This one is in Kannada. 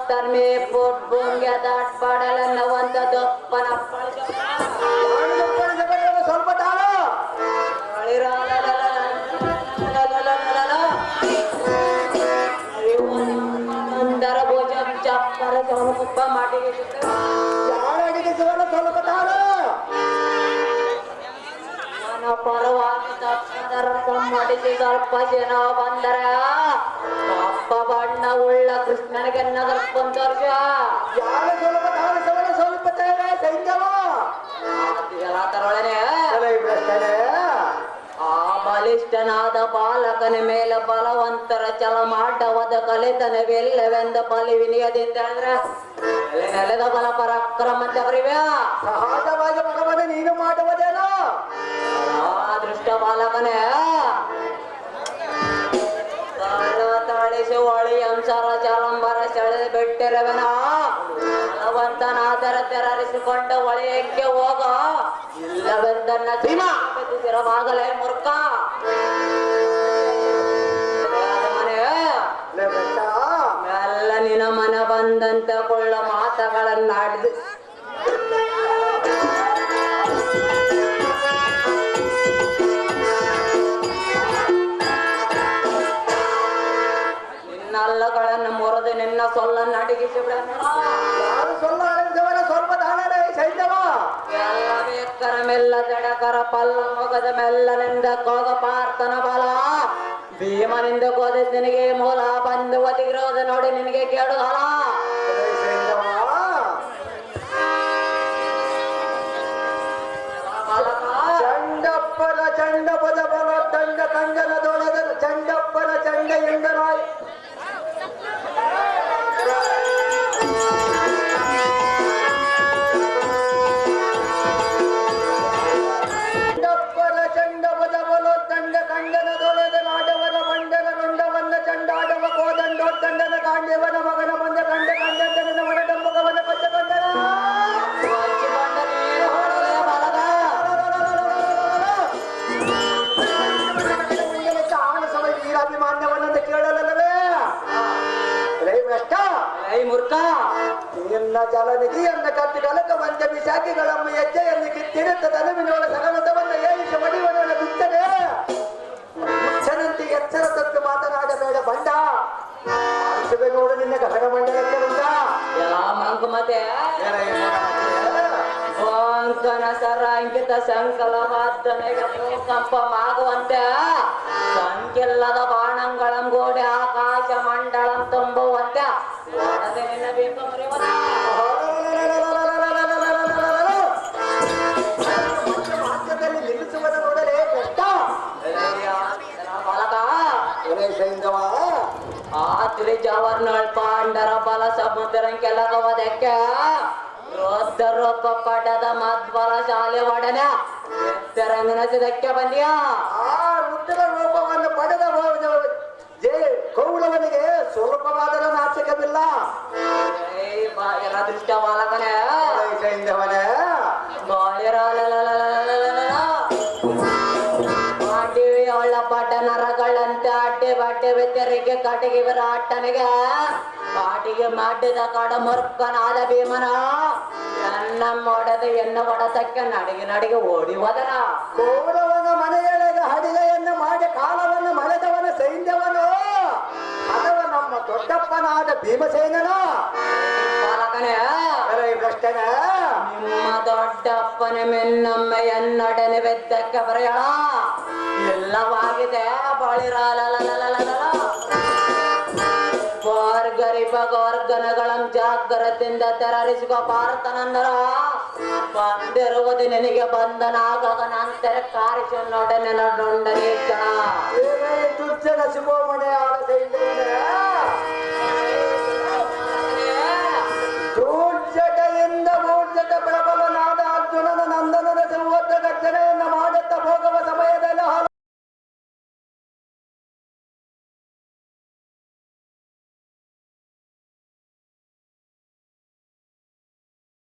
ತನ್ಮೆ ಪೋಟ್ ಭೂಮಿಗೆ ದಾಟ್ ಪಾಡಲ್ಲ ನವಂತ ದಪ್ಪನ ಸ್ವಲ್ಪ ತಾಳು ಒಂದರ ಭೋಜ ಚಪ್ಪರ ಕುಪ್ಪ ಮಾಡಿಗೆ ಯಾರಿಗೆ ಸ್ವಲ್ಪ ತಾಳು ಪರವಾಗಿ ತಪ್ಪದ ರಸ ಮಾಡಿಸಿ ಸ್ವಲ್ಪ ಜನ ಬಂದರ ಅಪ್ಪ ಬಣ್ಣ ಉಳ್ಳ ಕೃಷ್ಣನಿಗೆ ನಗರ್ಕೊಂಡರ್ಷ ಯಾರ ಸ್ವಲ್ಪ ತಾಳು ಸ್ವಲ್ಪ ತೇವೆ ಸೈನ್ಯವ ಎಲ್ಲ ತರೊಳನೆ ಭ್ರಷ್ಟನೇ ಆ ಬಲಿಷ್ಠನಾದ ಬಾಲಕನ ಮೇಲೆ ಬಲವಂತರ ಚಲ ಮಾಡವದ ಕಲೆತನವೆಲ್ಲವೆಂದ ಬಲಿವಿನಿಯದಿಂದ ಅಂದ್ರೆ ನೆಲದ ಬಲ ಪರಾಕ್ರಮ ಅಂತ ಬರಿವ್ಯಾ ಸಹಜವಾಗಿ ಬಲವನ್ನ ನೀನು ಮಾಡುವುದೇನೋ ಅದೃಷ್ಟ ಬಾಲಕನೇ ತಾಳಿಸಿ ಹೊಳಿ ಅಂಸರ ಚಲಂಬರ ಸೆಳೆದು ಬಿಟ್ಟಿರವನ ಬಲವಂತನಾದರ ತೆರರಿಸಿಕೊಂಡ ಹೊಳೆಯಕ್ಕೆ ಹೋಗ ಇಲ್ಲವೆಂದನ್ನ ಸಿರವಾಗಲೇ ಮೂರ್ಖ ಮೆಲ್ಲ ನಿನ ಮನ ಬಂದಂತ ಕೊಳ್ಳ ಮಾತುಗಳನ್ನಾಡಿದು ನಿನ್ನಲ್ಲಗಳನ್ನು ಮುರಿದು ನಿನ್ನ ಸೊಲ್ಲನ್ನು ಅಡಗಿಸಿ ಬಿಡ ಸ್ವಲ್ಪ ತಾಳರೆ ಸೈನ್ಯವ ಎಲ್ಲ ಬೇಕರ ಮೆಲ್ಲ ಜಡಕರ ಪಲ್ಲ ಮೊಗದ ಮೆಲ್ಲನಿಂದ ಕೋಗ ಪಾರ್ಥನ ಬಲ ಭೀಮನಿಂದ ಕೋದ ನಿನಗೆ ಮೂಲ ಬಂದು ಒದಗಿರೋದು ನೋಡಿ ನಿನಗೆ ಕೇಳುಗಲ ಚಂಡಪ್ಪನ ಚಂಡ ಪದ ಬಲ ದಂಡ ಕಂಗನದೊಳದ ಚಂಡಪ್ಪನ ಚಂಡ ಎಂದನಾಯಿ ಚಂಡಪ್ಪನ ಚಂಡ ಪದ ಬಲ ದಂಡ ಕಂಗನದೊಳದ ನಾಡವನ ಮಂಡನ ರುಂಡವನ್ನ ಚಂಡಾಡವ ಕೋದಂಡೋ ದಂಡನ ಕಾಂಡ್ಯವನ ಮಗನ ಬಂದ ಕಂಡ ಕಂಡನ ಮನದ ಮಗವನ ಪಂಚ ಕಂಡನ ವೀರಾಭಿಮಾನ್ಯವನ್ನಂತ ಕೇಳಲಲ್ಲವೇ ಮೂರ್ಖ ನಿನ್ನ ಜಲನಿಧಿಯನ್ನ ಕತ್ತಿ ಕಲಕ ವಂಚ ಬಿಸಾಕಿಗಳಮ್ಮ ಹೆಜ್ಜೆಯನ್ನು ಕಿತ್ತಿಡುತ್ತ ತನುವಿನೊಳ ಸಗಣತವನ್ನ ಏರಿಸಿ ಮಡಿವನೊಳ ಬಿಟ್ಟರೆ ಮುಚ್ಚನಂತೆ ಎಚ್ಚರ ತಪ್ಪು ಮಾತನಾಡಬೇಡ ಬಂಡ ಅನಿಸುವೆ ನೋಡು ನಿನ್ನ ಗಗನ ಮಂಡಲಕ್ಕೆ ಬಂದ ಮಂಕುಮತೆ ಅಂಕನ ಸರ ಅಂಕಿತ ಸಂಕಲವಾದ್ದನೆಗೆ ಭೂಕಂಪಮಾಗುವಂತೆ ಸಂಖ್ಯೆಲ್ಲದ ಬಾಣಂಗಳಂ ಗೋಡೆ ಆಕಾಶ ಮಂಡಳಂ ತುಂಬುವಂತೆ ಒಡದೆ ನಿನ್ನ ಬೇಕು ಮರೆಯುವ ಮಾರ್ಗದಲ್ಲಿ ನಿಲ್ಲಿಸುವುದ ನೋಡಲೇ ಕಷ್ಟ ಬಾಲಕ ಆ ತ್ರಿಜವರ್ನಳ್ ಪಾಂಡರ ಬಲ ಸಮುದ್ರ ಕೆಲಗವದಕ್ಕೆ ರೋದ್ರೊಬ್ಬ ಪಟದ ಮದ್ಬಲ ಶಾಲೆ ಒಡನೆ ಎತ್ತರಂಗನಸಿದಕ್ಕೆ ಬಂದ್ಯಾ ಆ ರುದ್ರ ರೂಪವನ್ನು ಪಡೆದ ಕೌರವನಿಗೆ ಸ್ವಲ್ಪವಾದರೂ ನಾಚಿಕವಿಲ್ಲ ಎಲ್ಲ ದೃಷ್ಟ ಬಾಲಕನೇ ಮಾಡಿವಿ ಅವಳ ಪಟ ನರಗಳಂತೆ ಅಡ್ಡೆ ಬಡ್ಡೆ ಬೆತ್ತರಿಗೆ ಕಟಿಗೆ ವಿರಾಟನಿಗೆ ಕಾಟಿಗೆ ಮಾಡಿದ ಕಡ ಮುರ್ಖನಾದ ಭೀಮನ ಎನ್ನ ಮೊಡದ ಎನ್ನ ಒಡತಕ್ಕೆ ನಡಿಗೆ ಓಡಿ ಹೋದನ ಕೌರವನ ಮನೆಯೊಳಗೆ ಹಡಿಗೆಯನ್ನು ಮಾಡಿ ಕಾಲವನ್ನು ಮಳೆದವನ ಸೈನ್ಯವನು ಅಥವಾ ನಮ್ಮ ದೊಡ್ಡಪ್ಪನಾದ ಭೀಮಸೇನನು ಬಾಲಕನೇ ಭ್ರಷ್ಟನ ನಿಮ್ಮ ದೊಡ್ಡಪ್ಪನ ಮೆನ್ನಮ್ಮ ಎನ್ನೊಡನೆ ಬೆದ್ದಕ್ಕೆ ಬರೆಯಳ ಎಲ್ಲವಾಗಿದೆ ಬಳಿರಲಲಲಲಲ ಗೋರ್ಗನಗಳಂ ಜಾಗ್ರತೆಯಿಂದ ತೆರರಿಸುವ ಭಾರತನಂದರ ಬಂದಿರುವುದು ನಿನಗೆ ಬಂಧನಾಗ ನಂತರ ಕಾರಿಸೊನ್ನೊಡನೆ ನೊಂಡನೇ ದುರ್ಜನ ಶಿವಮಣೆ ಆದ ಸೈನ್ಯವನೇ